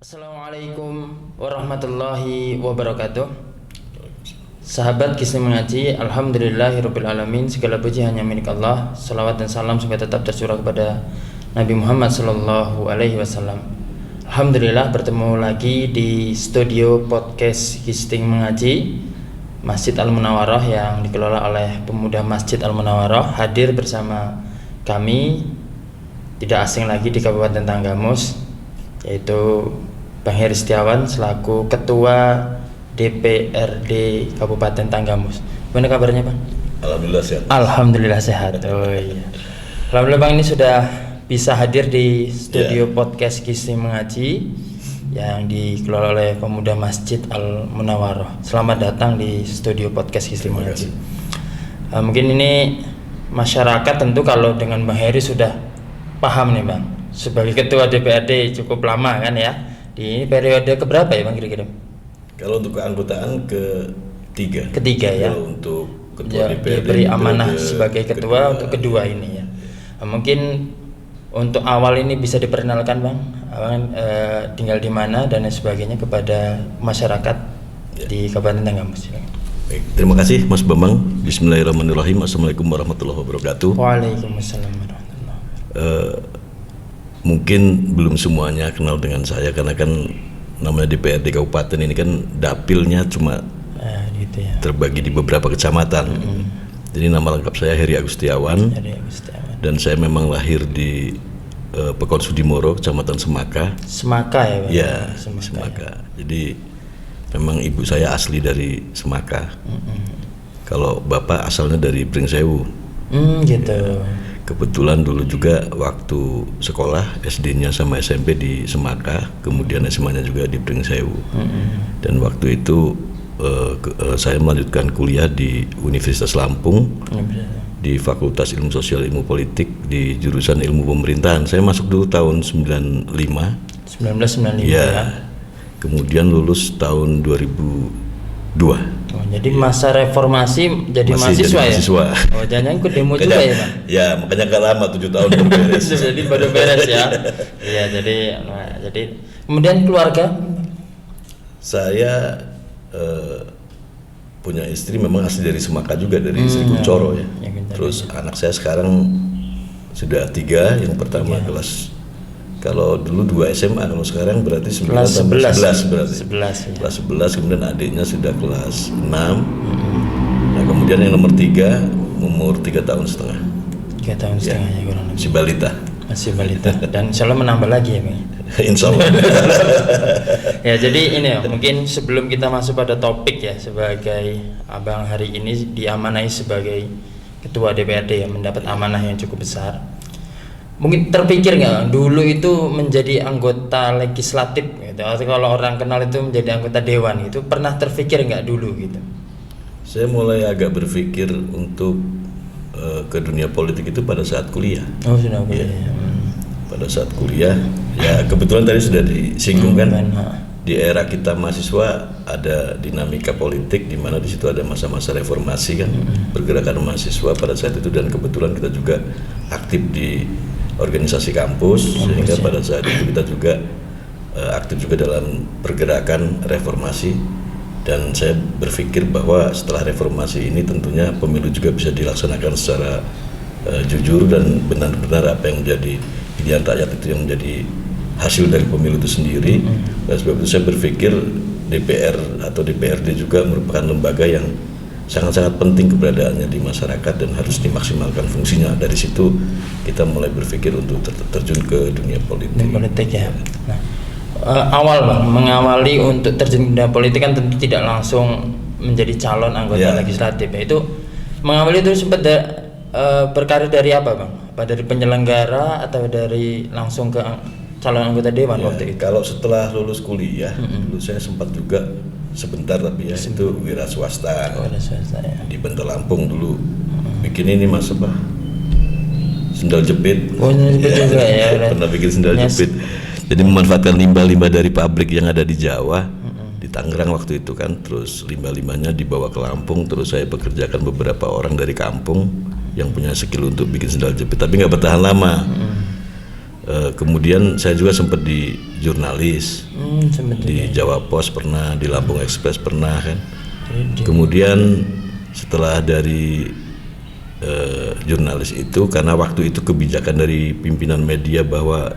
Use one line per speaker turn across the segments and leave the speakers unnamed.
Assalamualaikum warahmatullahi wabarakatuh. Sahabat Kisah Mengaji, alhamdulillahirrabbilalamin. Segala puji hanya milik Allah. Salawat dan salam semoga tetap tercurah kepada Nabi Muhammad sallallahu alaihi wasallam. Alhamdulillah bertemu lagi di studio podcast Kisah Mengaji Masjid Al-Munawwarah yang dikelola oleh pemuda Masjid Al-Munawwarah. Hadir bersama kami tidak asing lagi di Kabupaten Tanggamus, yaitu Bang Heri Setiawan selaku Ketua DPRD Kabupaten Tanggamus. Gimana kabarnya, Bang?
Alhamdulillah sehat.
Alhamdulillah sehat. Oh iya. Alhamdulillah Bang, ini sudah bisa hadir di studio podcast Kisah Mengaji yang dikelola oleh pemuda Masjid Al-Munawwarah. Selamat datang di studio podcast Kisah Mengaji. Mungkin ini masyarakat tentu kalau dengan Bang Heri sudah paham nih, Bang. Sebagai Ketua DPRD cukup lama kan ya. Di periode keberapa ya, Bang, kira-kira?
Kalau untuk keanggotaan ketiga
ya.
Kalau untuk Ketua
Ya,
DPRD
diberi amanah sebagai ketua untuk kedua ini ya. Mungkin untuk awal ini bisa diperkenalkan, Bang, tinggal di mana dan lain sebagainya kepada masyarakat di Kabupaten Tanggamus.
Baik, terima kasih Mas Bambang. Bismillahirrahmanirrahim. Assalamualaikum warahmatullahi wabarakatuh.
Waalaikumsalam warahmatullahi wabarakatuh.
Mungkin belum semuanya kenal dengan saya karena kan namanya DPRD Kabupaten ini kan dapilnya cuma
gitu ya.
terbagi di beberapa kecamatan. Jadi nama lengkap saya Heri Agustiawan. Dan saya memang lahir di Pekon Sudimoro, Kecamatan Semaka.
Semaka ya, Bang?
Ya, Semaka. Jadi memang ibu saya asli dari Semaka. Kalau bapak asalnya dari Pringsewu.
Gitu.
Kebetulan dulu juga waktu sekolah SD-nya sama SMP di Semaka, kemudian SMA-nya juga di Pringsewu. Dan waktu itu saya melanjutkan kuliah di Universitas Lampung di Fakultas Ilmu Sosial Ilmu Politik di jurusan Ilmu Pemerintahan. Saya masuk dulu tahun
1995 ya.
Kemudian lulus tahun 2002.
Jadi masa reformasi jadi mahasiswa ya? Oh, jangan ikut demo juga ya, Bang?
Ya, makanya gak lama, 7 tahun baru beres.
Jadi baru beres ya. Iya, jadi kemudian keluarga?
Saya punya istri memang asli dari Semaka juga, dari Sri Kuncoro ya. Terus anak saya sekarang sudah 3, yang pertama kelas, kalau dulu 2 SMA, kalau sekarang berarti 9 tambah 11 berarti. 11 ya. Kelas 11, kemudian adiknya sudah kelas 6. Nah, kemudian yang nomor 3 umur 3 tahun setengah.
3 tahun setengah ya, kurang lebih. Masih balita. Dan insya Allah menambah lagi ya, Bang?
Insya Allah.
Ya, jadi ini ya, mungkin sebelum kita masuk pada topik ya, sebagai Abang hari ini diamanai sebagai Ketua DPRD yang mendapat amanah yang cukup besar. Mungkin terpikir nggak dulu itu menjadi anggota legislatif gitu, atau kalau orang kenal itu menjadi anggota dewan itu, pernah terpikir nggak dulu gitu?
Saya mulai agak berpikir untuk ke dunia politik itu pada saat kuliah.
Oh, sudah kuliah.
Ya. Pada saat kuliah, ya kebetulan tadi sudah disinggung kan, di era kita mahasiswa ada dinamika politik di mana di situ ada masa-masa reformasi kan, pergerakan mahasiswa pada saat itu, dan kebetulan kita juga aktif di organisasi kampus, sehingga pada saat itu kita juga aktif juga dalam pergerakan reformasi. Dan saya berpikir bahwa setelah reformasi ini tentunya pemilu juga bisa dilaksanakan secara jujur dan benar-benar apa yang menjadi pilihan rakyat itu yang menjadi hasil dari pemilu itu sendiri. Dan sebab itu saya berpikir DPR atau DPRD juga merupakan lembaga yang sangat-sangat penting keberadaannya di masyarakat dan harus dimaksimalkan fungsinya. Dari situ kita mulai berpikir untuk terjun ke dunia politik.
Ya. Nah, awal, Bang, mengawali untuk terjun ke dunia politik kan tentu tidak langsung menjadi calon anggota legislatif. Itu mengawali itu sempat berkarir dari apa, Bang? Apa dari penyelenggara atau dari langsung ke calon anggota dewan waktu itu?
Kalau setelah lulus kuliah, dulu saya sempat juga sebentar, tapi ya itu wira swasta.
Ya.
Di Bantar Lampung dulu bikin ini Mas apa? Sendal jepit.
Oh, sendal jepit juga ya.
Pernah bikin sendal jepit. Jadi memanfaatkan limbah-limbah dari pabrik yang ada di Jawa, di Tangerang waktu itu kan, terus limbah-limbahnya dibawa ke Lampung, terus saya pekerjakan beberapa orang dari kampung yang punya skill untuk bikin sendal jepit, tapi nggak bertahan lama. Kemudian saya juga sempat di jurnalis,
Sempat
di Jawa Pos pernah, di Lampung Express pernah kan.
Jadi,
Kemudian setelah dari jurnalis itu, karena waktu itu kebijakan dari pimpinan media bahwa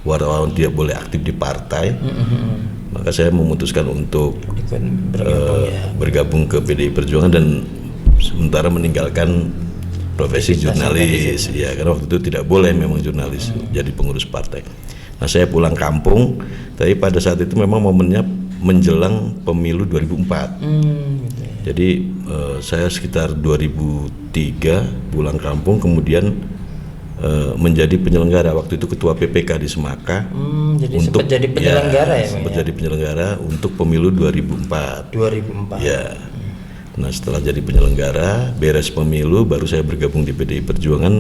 wartawan tidak boleh aktif di partai, maka saya memutuskan untuk bergabung ke PDI Perjuangan dan sementara meninggalkan profesi jurnalis, ya karena waktu itu tidak boleh memang jurnalis jadi pengurus partai. Nah saya pulang kampung, tapi pada saat itu memang momennya menjelang pemilu 2004.
gitu ya.
Jadi saya sekitar 2003 pulang kampung, kemudian menjadi penyelenggara, waktu itu ketua PPK di Semaka.
Jadi sempat jadi penyelenggara ya,
sempat jadi penyelenggara untuk pemilu 2004. Ya. Nah setelah jadi penyelenggara, beres pemilu, baru saya bergabung di PDI Perjuangan.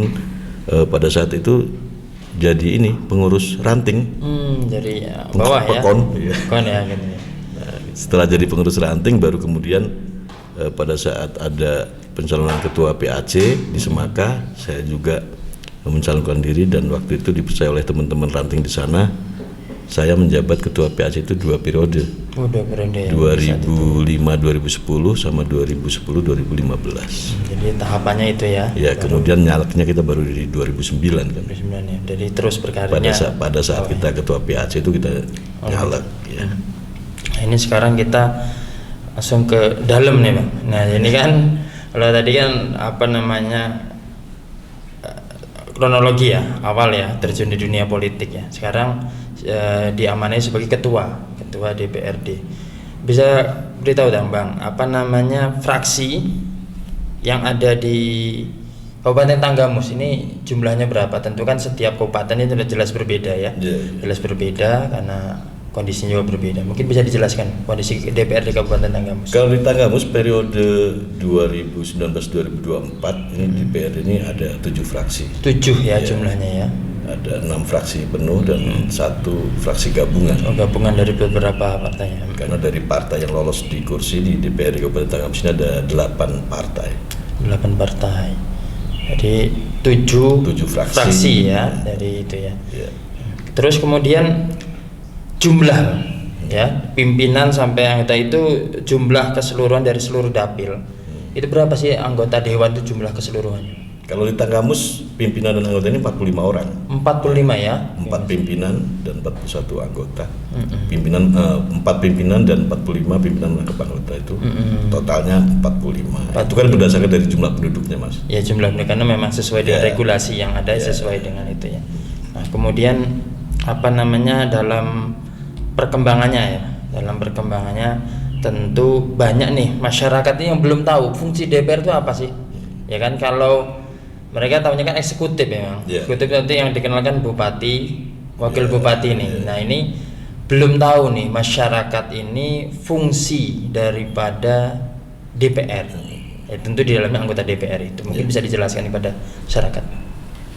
Pada saat itu jadi ini pengurus ranting.
Dari bawah ya.
Pekon
ya gitu ya.
Nah, setelah jadi pengurus ranting, baru kemudian pada saat ada pencalonan ketua PAC di Semaka, saya juga mencalonkan diri dan waktu itu dipercaya oleh teman-teman ranting di sana. Saya menjabat ketua PAC itu 2 periode.
2 periode ya.
2005-2010 sama 2010-2015.
Jadi tahapannya itu ya.
Ya, kemudian nyaleknya kita baru di 2009 kan.
2009 ya. Jadi terus berkarirnya.
Pada saat kita ketua PAC itu kita nyalek ya.
Nah, ini sekarang kita langsung ke dalam nih Bang. Nah ini kan kalau tadi kan kronologi ya awal ya terjun di dunia politik ya. Sekarang diamanai sebagai ketua DPRD. Bisa beritahu dong Bang, fraksi yang ada di Kabupaten Tanggamus ini jumlahnya berapa? Tentu kan setiap kabupaten itu sudah jelas berbeda ya. Jelas berbeda karena kondisinya juga berbeda. Mungkin bisa dijelaskan kondisi DPRD Kabupaten Tanggamus.
Kalau di Tanggamus periode 2019-2024 ini DPRD ini ada 7 fraksi.
7 ya jumlahnya ya.
Ada 6 fraksi penuh dan 1 fraksi gabungan.
Gabungan dari beberapa partai.
Karena dari partai yang lolos di kursi di DPRD Kabupaten Tanggamus ini ada 8 partai. 8
partai. Jadi 7 fraksi ya dari itu ya. Terus kemudian jumlah ya pimpinan sampai anggota itu jumlah keseluruhan dari seluruh dapil itu berapa sih anggota dewan itu jumlah keseluruhannya?
Kalau di Tanggamus pimpinan dan anggota ini 45 orang.
45 ya?
4 pimpinan dan 41 anggota. Pimpinan 4 pimpinan dan 45 pimpinan rangkap anggota itu totalnya 45. Itu kan berdasarkan dari jumlah penduduknya Mas.
Ya jumlah penduduk karena memang sesuai dengan regulasi yang ada sesuai dengan itu ya. Nah kemudian dalam perkembangannya tentu banyak nih masyarakat ini yang belum tahu fungsi DPR itu apa sih ya kan. Kalau mereka tahunya kan eksekutif memang eksekutif nanti yang dikenalkan bupati wakil bupati nih. Nah ini belum tahu nih masyarakat ini fungsi daripada DPR ya, tentu di dalamnya anggota DPR itu mungkin bisa dijelaskan kepada masyarakat.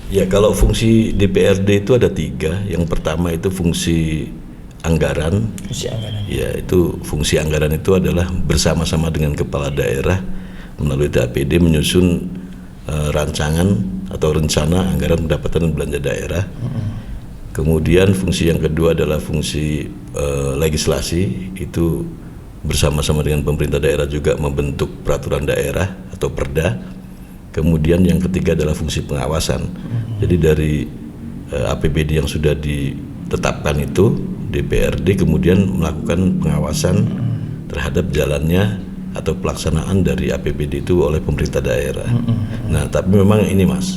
Ya kalau fungsi DPRD itu ada 3. Yang pertama itu fungsi anggaran. Ya itu fungsi anggaran itu adalah bersama-sama dengan kepala daerah melalui DAPD menyusun rancangan atau rencana anggaran pendapatan dan belanja daerah. Kemudian fungsi yang kedua adalah fungsi legislasi, itu bersama-sama dengan pemerintah daerah juga membentuk peraturan daerah atau perda. Kemudian yang ketiga adalah fungsi pengawasan. Jadi dari APBD yang sudah ditetapkan itu DPRD kemudian melakukan pengawasan terhadap jalannya atau pelaksanaan dari APBD itu oleh pemerintah daerah. Nah, tapi memang ini Mas,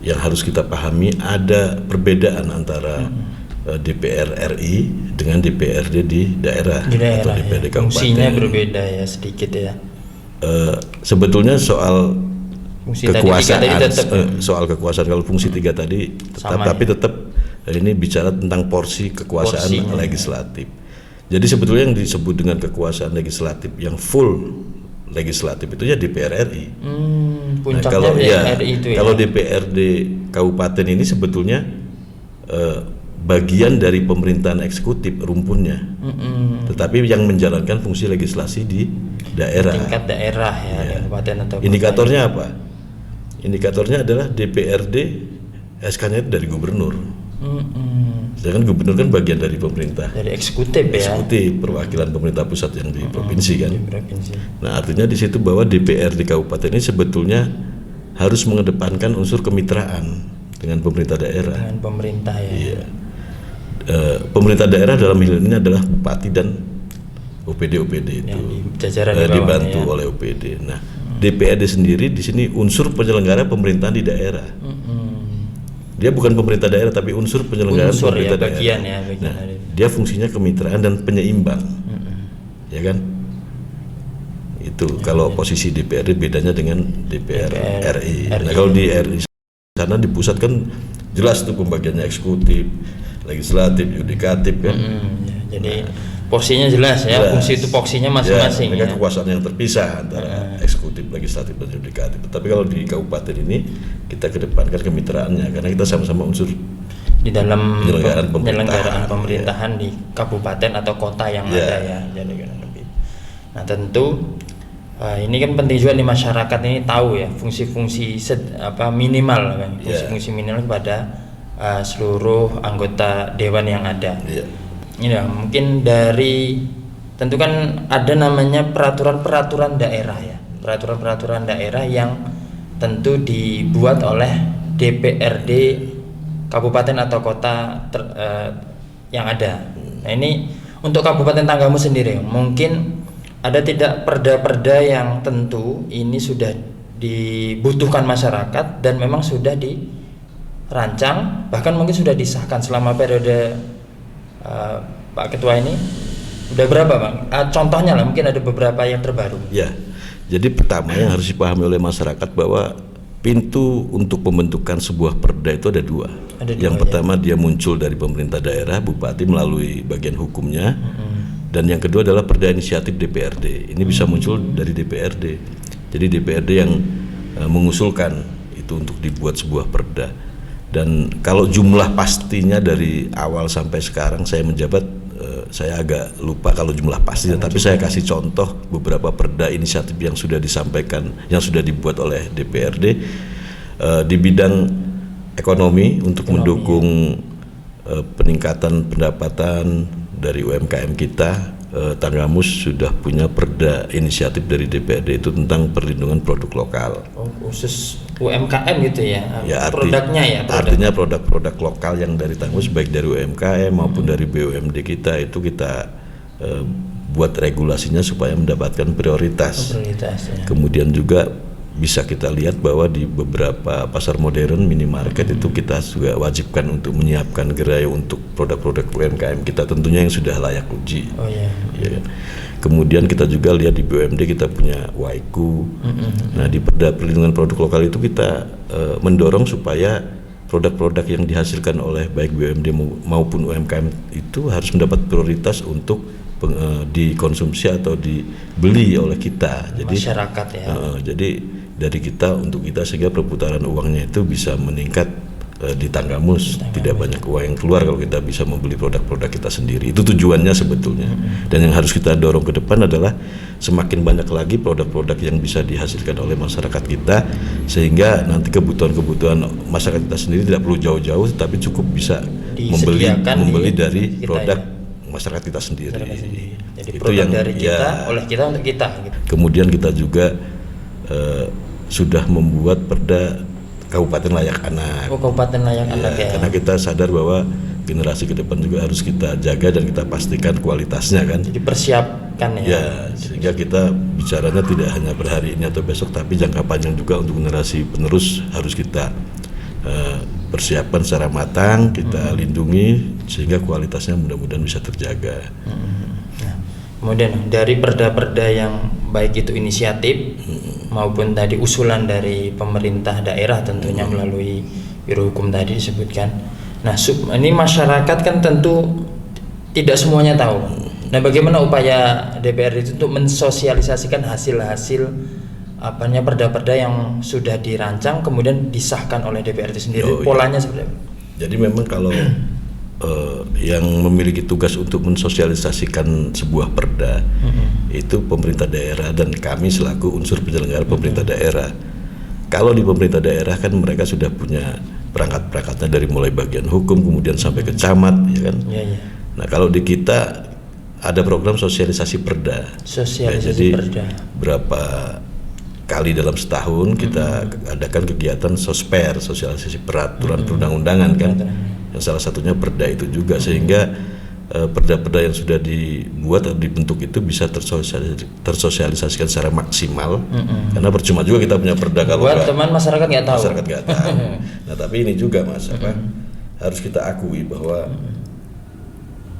yang harus kita pahami ada perbedaan antara DPR RI dengan DPRD di daerah atau DPRD kabupaten.
Fungsinya berbeda ya sedikit ya.
Sebetulnya soal
fungsi
kekuasaan, soal kekuasaan kalau fungsi 3 tadi tetap, tapi tetap ini bicara tentang porsi kekuasaan legislatif. Jadi sebetulnya yang disebut dengan kekuasaan legislatif yang full legislatif itu ya DPR RI.
Nah, kalau
RI itu kalau DPRD kabupaten ini sebetulnya bagian dari pemerintahan eksekutif rumpunnya. Tetapi yang menjalankan fungsi legislasi di daerah.
Tingkat daerah ya, kabupaten atau
indikatornya apa? Indikatornya adalah DPRD SK-nya itu dari gubernur. Sedangkan gubernur kan bagian dari pemerintah.
Dari eksekutif ya.
Eksekutif, perwakilan pemerintah pusat yang di provinsi kan.
Di provinsi.
Nah, artinya di situ bahwa DPR di kabupaten ini sebetulnya harus mengedepankan unsur kemitraan dengan pemerintah daerah.
Dengan pemerintah ya.
Iya. Pemerintah daerah dalam hal ini adalah bupati dan OPD itu
jajaran di bawahnya,
dibantu
ya.
oleh OPD. Nah, DPRD sendiri di sini unsur penyelenggara pemerintahan di daerah. Dia bukan pemerintah daerah tapi unsur penyelenggaraan pemerintah
bagian
daerah.
Ya, bagian
nah, dia fungsinya kemitraan dan penyeimbang, ya kan? Itu kalau posisi DPRD bedanya dengan DPR RI. Nah, kalau di RI sana di pusat kan jelas tuh pembagiannya eksekutif, legislatif, yudikatif kan.
Jadi porsinya jelas ya, fungsi itu porsinya masing-masing.
Mereka kekuasaan yang terpisah antara eksekutif, legislatif dan yudikatif. Tapi kalau di kabupaten ini kita kedepankan kemitraannya karena kita sama-sama unsur
di dalam
penyelenggaraan
pemerintahan di kabupaten atau kota yang ada ya. Jadi lebih. Nah tentu ini kan penting juga di masyarakat ini tahu ya fungsi-fungsi minimal kan, fungsi-fungsi minimal kepada seluruh anggota dewan yang ada. Ya, mungkin dari tentu kan ada namanya peraturan-peraturan daerah ya, peraturan-peraturan daerah yang tentu dibuat oleh DPRD kabupaten atau kota yang ada. Nah ini untuk Kabupaten Tanggamus sendiri mungkin ada tidak perda-perda yang tentu ini sudah dibutuhkan masyarakat dan memang sudah dirancang bahkan mungkin sudah disahkan selama periode Pak Ketua ini udah berapa Bang? Contohnya lah mungkin ada beberapa yang terbaru. Ya,
jadi pertama yang harus dipahami oleh masyarakat bahwa pintu untuk pembentukan sebuah perda itu ada dua. Yang pertama dia muncul dari pemerintah daerah, bupati melalui bagian hukumnya, dan yang kedua adalah perda inisiatif DPRD. Ini bisa muncul dari DPRD. Jadi DPRD yang mengusulkan itu untuk dibuat sebuah perda. Dan kalau jumlah pastinya dari awal sampai sekarang saya menjabat, saya agak lupa kalau jumlah pastinya, tapi saya kasih contoh beberapa perda inisiatif yang sudah disampaikan, yang sudah dibuat oleh DPRD di bidang ekonomi untuk mendukung peningkatan pendapatan dari UMKM kita. Tanggamus sudah punya perda inisiatif dari DPRD itu tentang perlindungan produk lokal.
Oh, khusus UMKM gitu ya? Produknya ya?
Artinya produk-produk lokal yang dari Tanggamus baik dari UMKM maupun dari BUMD kita itu kita buat regulasinya supaya mendapatkan prioritas. Ya. Kemudian juga bisa kita lihat bahwa di beberapa pasar modern minimarket itu kita juga wajibkan untuk menyiapkan gerai untuk produk-produk UMKM kita tentunya yang sudah layak uji. Ya. Kemudian kita juga lihat di BUMD kita punya Waiku. Nah di perda perlindungan produk lokal itu kita mendorong supaya produk-produk yang dihasilkan oleh baik BUMD maupun UMKM itu harus mendapat prioritas untuk dikonsumsi atau dibeli oleh kita. Jadi
masyarakat ya.
Jadi dari kita untuk kita sehingga perputaran uangnya itu bisa meningkat di Tanggamus. Tidak banyak uang yang keluar kalau kita bisa membeli produk-produk kita sendiri. Itu tujuannya sebetulnya. Dan yang harus kita dorong ke depan adalah semakin banyak lagi produk-produk yang bisa dihasilkan oleh masyarakat kita sehingga nanti kebutuhan-kebutuhan masyarakat kita sendiri tidak perlu jauh-jauh tapi cukup bisa membeli dari produk masyarakat kita sendiri.
Jadi itu yang dari kita oleh kita untuk kita gitu.
Kemudian kita juga sudah membuat perda Kabupaten Layak Anak.
Kabupaten Layak Anak ya.
Karena kita sadar bahwa generasi ke depan juga harus kita jaga dan kita pastikan kualitasnya kan.
Jadi persiapkan ya.
Ya, sehingga kita bicaranya tidak hanya per hari ini atau besok tapi jangka panjang juga untuk generasi penerus harus kita persiapkan secara matang, kita lindungi sehingga kualitasnya mudah-mudahan bisa terjaga.
Kemudian dari perda-perda yang baik itu inisiatif maupun tadi usulan dari pemerintah daerah tentunya melalui Biro Hukum tadi disebutkan. Nah, ini masyarakat kan tentu tidak semuanya tahu. Nah, bagaimana upaya DPR itu untuk mensosialisasikan hasil-hasil perda-perda yang sudah dirancang kemudian disahkan oleh DPR itu sendiri? Polanya seperti apa?
Jadi memang kalau yang memiliki tugas untuk mensosialisasikan sebuah perda itu pemerintah daerah dan kami selaku unsur penyelenggara pemerintah daerah. Kalau di pemerintah daerah kan mereka sudah punya perangkat-perangkatnya dari mulai bagian hukum kemudian sampai ke camat, ya kan. Nah kalau di kita ada program sosialisasi perda.
Sosialisasi
jadi
perda.
Berapa kali dalam setahun kita adakan kegiatan sosper, sosialisasi peraturan perundang-undangan kan. Yang salah satunya perda itu juga, sehingga perda-perda yang sudah dibuat atau dibentuk itu bisa tersosialisasikan secara maksimal. Karena percuma juga kita punya perda kalau
buat teman masyarakat nggak tahu.
Nah tapi ini juga Mas, harus kita akui bahwa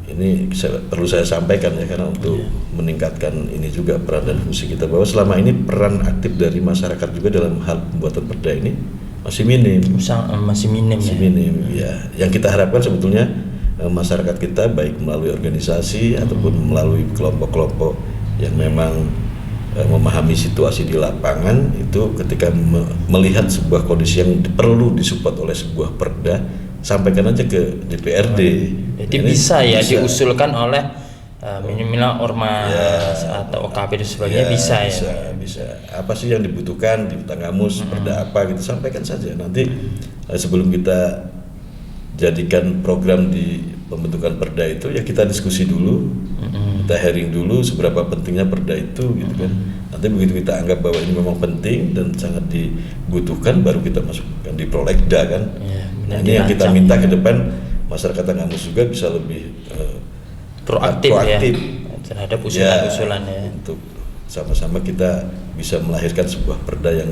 ini perlu saya sampaikan ya, karena untuk meningkatkan ini juga peran dan fungsi kita, bahwa selama ini peran aktif dari masyarakat juga dalam hal pembuatan perda ini masih minim.
Masih minim
ya. Yang kita harapkan sebetulnya masyarakat kita baik melalui organisasi ataupun melalui kelompok-kelompok yang memang memahami situasi di lapangan itu, ketika melihat sebuah kondisi yang perlu disupport oleh sebuah perda, sampaikan aja ke DPRD.
Jadi bisa diusulkan oleh minimal ormas atau OKP dan sebagainya,
bisa. Apa sih yang dibutuhkan di Tanggamus, perda apa gitu, sampaikan saja. Nanti sebelum kita jadikan program di pembentukan perda itu, ya kita diskusi dulu, kita hearing dulu seberapa pentingnya perda itu gitu kan. Nanti begitu kita anggap bahwa ini memang penting dan sangat dibutuhkan, baru kita masukkan di prolegda kan. Nah, ini yang kita minta ke depan, masyarakat Tanggamus juga bisa lebih proaktif
terhadap usulan-usulannya.
Untuk sama-sama kita bisa melahirkan sebuah perda yang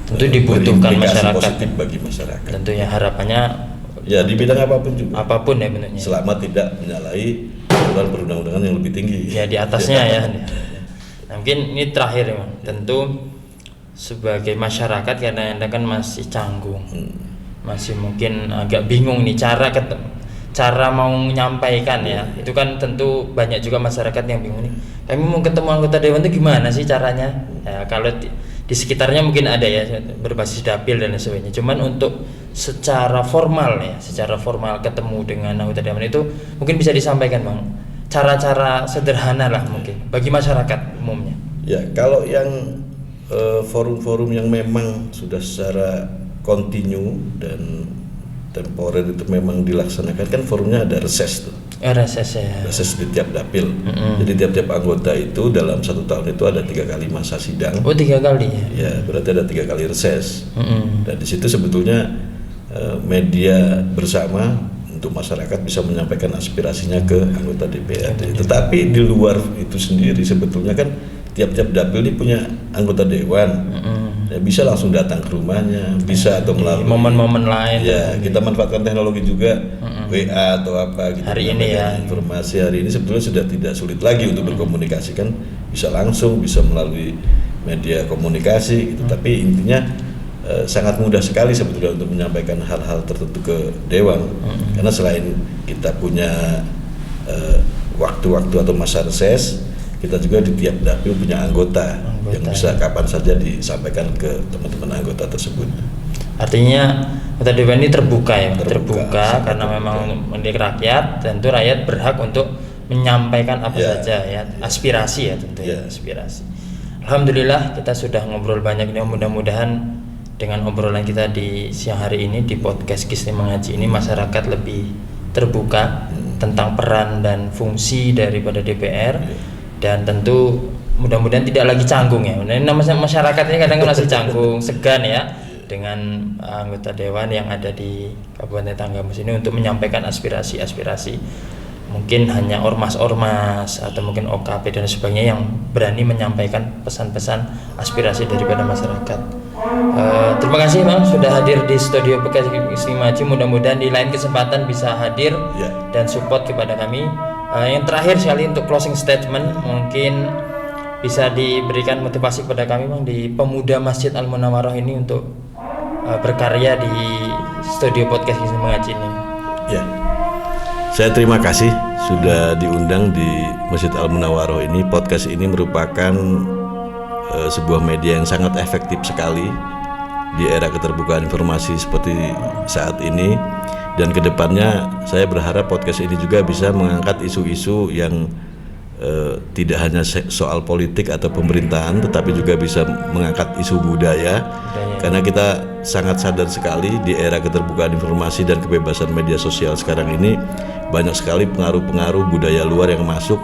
tentu dibutuhkan masyarakat,
positif bagi masyarakat.
Tentunya harapannya
di bidang apapun juga.
Apapun ya bentuknya.
Selama tidak menyalahi aturan perundang-undangan yang lebih tinggi.
Ya di atasnya ya. Nah, mungkin ini terakhir ya, tentu sebagai masyarakat karena Anda kan masih canggung. Masih mungkin agak bingung nih cara mau menyampaikan ya. Itu kan tentu banyak juga masyarakat yang bingung nih. Kami mau ketemu anggota dewan itu gimana sih caranya? Ya, kalau di sekitarnya mungkin ada ya berbasis dapil dan sebagainya. Cuman untuk secara formal ketemu dengan anggota dewan itu mungkin bisa disampaikan Bang. Cara-cara sederhana lah mungkin bagi masyarakat umumnya.
Ya, kalau yang forum-forum yang memang sudah secara kontinu dan temporer itu memang dilaksanakan, kan forumnya ada reses tuh. Reses di tiap dapil. Jadi tiap-tiap anggota itu dalam 1 tahun itu ada 3 kali masa sidang.
3 kali ya?
Ya, berarti ada 3 kali reses. Dan di situ sebetulnya media bersama untuk masyarakat bisa menyampaikan aspirasinya ke anggota DPRD. Tetapi di luar itu sendiri sebetulnya kan tiap-tiap dapil ini punya anggota dewan. Ya, bisa langsung datang ke rumahnya, bisa atau melalui
momen-momen lain.
Ya, kita manfaatkan teknologi juga, WA atau apa gitu.
Hari ini ya.
Informasi hari ini sebetulnya sudah tidak sulit lagi untuk berkomunikasi, kan bisa langsung, bisa melalui media komunikasi gitu. Tapi intinya sangat mudah sekali sebetulnya untuk menyampaikan hal-hal tertentu ke dewan. Karena selain kita punya waktu-waktu atau masa reses, kita juga di tiap dapil punya anggota yang bisa kapan saja disampaikan ke teman-teman anggota tersebut.
Artinya anggota dewan ini terbuka karena memang mendidik rakyat, tentu rakyat berhak untuk menyampaikan apa saja ya, aspirasi ya tentunya. Aspirasi. Alhamdulillah kita sudah ngobrol banyak nih, mudah-mudahan dengan obrolan kita di siang hari ini di podcast Kisni Mengaji ini masyarakat lebih terbuka tentang peran dan fungsi daripada DPR. Dan tentu mudah-mudahan tidak lagi canggung ya. Nah, masyarakat ini kadang masih canggung, segan ya dengan anggota dewan yang ada di Kabupaten Tanggamus ini untuk menyampaikan aspirasi-aspirasi. Mungkin hanya ormas-ormas atau mungkin OKP dan sebagainya yang berani menyampaikan pesan-pesan aspirasi daripada masyarakat. Terima kasih Bang sudah hadir di studio podcast Kisni Mengaji. Mudah-mudahan di lain kesempatan bisa hadir dan support kepada kami. Yang terakhir sekali untuk closing statement, mungkin bisa diberikan motivasi kepada kami Bang di pemuda Masjid Al-Munawwarah ini untuk berkarya di studio podcast Kisni Mengaji ini. Ya, saya terima kasih sudah diundang di Masjid Al-Munawwarah ini. Podcast ini merupakan sebuah media yang sangat efektif sekali di era keterbukaan informasi seperti saat ini. Dan kedepannya saya berharap podcast ini juga bisa mengangkat isu-isu yang tidak hanya soal politik atau pemerintahan, tetapi juga bisa mengangkat isu budaya.
Karena kita sangat sadar sekali di era keterbukaan informasi dan kebebasan media sosial sekarang ini banyak sekali pengaruh-pengaruh budaya luar yang masuk,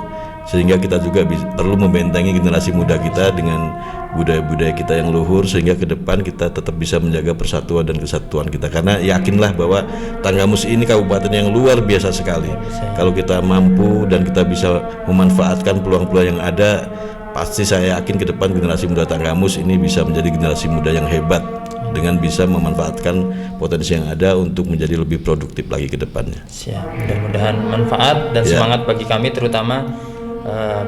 sehingga kita juga perlu membentengi generasi muda kita dengan budaya-budaya kita yang luhur, sehingga ke depan kita tetap bisa menjaga persatuan dan kesatuan kita. Karena yakinlah bahwa Tanggamus ini kabupaten yang luar biasa sekali. Kalau kita mampu dan kita bisa memanfaatkan peluang-peluang yang ada, pasti saya yakin ke depan generasi muda Tanggamus ini bisa menjadi generasi muda yang hebat dengan bisa memanfaatkan potensi yang ada untuk menjadi lebih produktif lagi ke depannya.
Siap, mudah-mudahan manfaat dan semangat bagi kami, terutama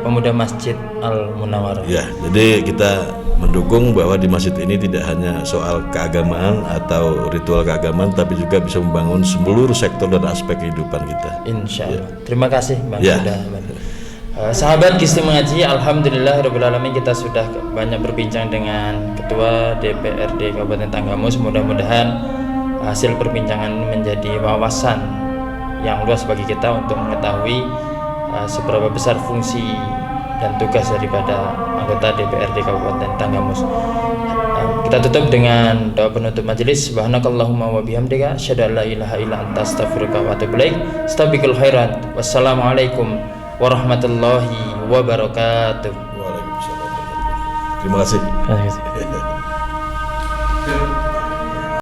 pemuda Masjid Al-Munawwarah.
Ya, jadi kita mendukung bahwa di masjid ini tidak hanya soal keagamaan atau ritual keagamaan, tapi juga bisa membangun seluruh sektor dan aspek kehidupan kita.
Insya Allah. Terima kasih Bang
Ya.
sudah bantu. Sahabat Gisli Mengaji, alhamdulillahirobbilalamin, kita sudah banyak berbincang dengan Ketua DPRD Kabupaten Tanggamus. Mudah-mudahan hasil perbincangan menjadi wawasan yang luas bagi kita untuk mengetahui seberapa besar fungsi dan tugas daripada anggota DPRD Kabupaten Tanggamus. Kita tutup dengan doa penutup majelis. Subhanakallahumma wa bihamdika asyhadu an la ilaha illa anta astaghfiruka wa atubu ilaik. Astaghfirul khairat. Wassalamualaikum warahmatullahi wabarakatuh.
Waalaikumsalam. Terima kasih.
Terima kasih.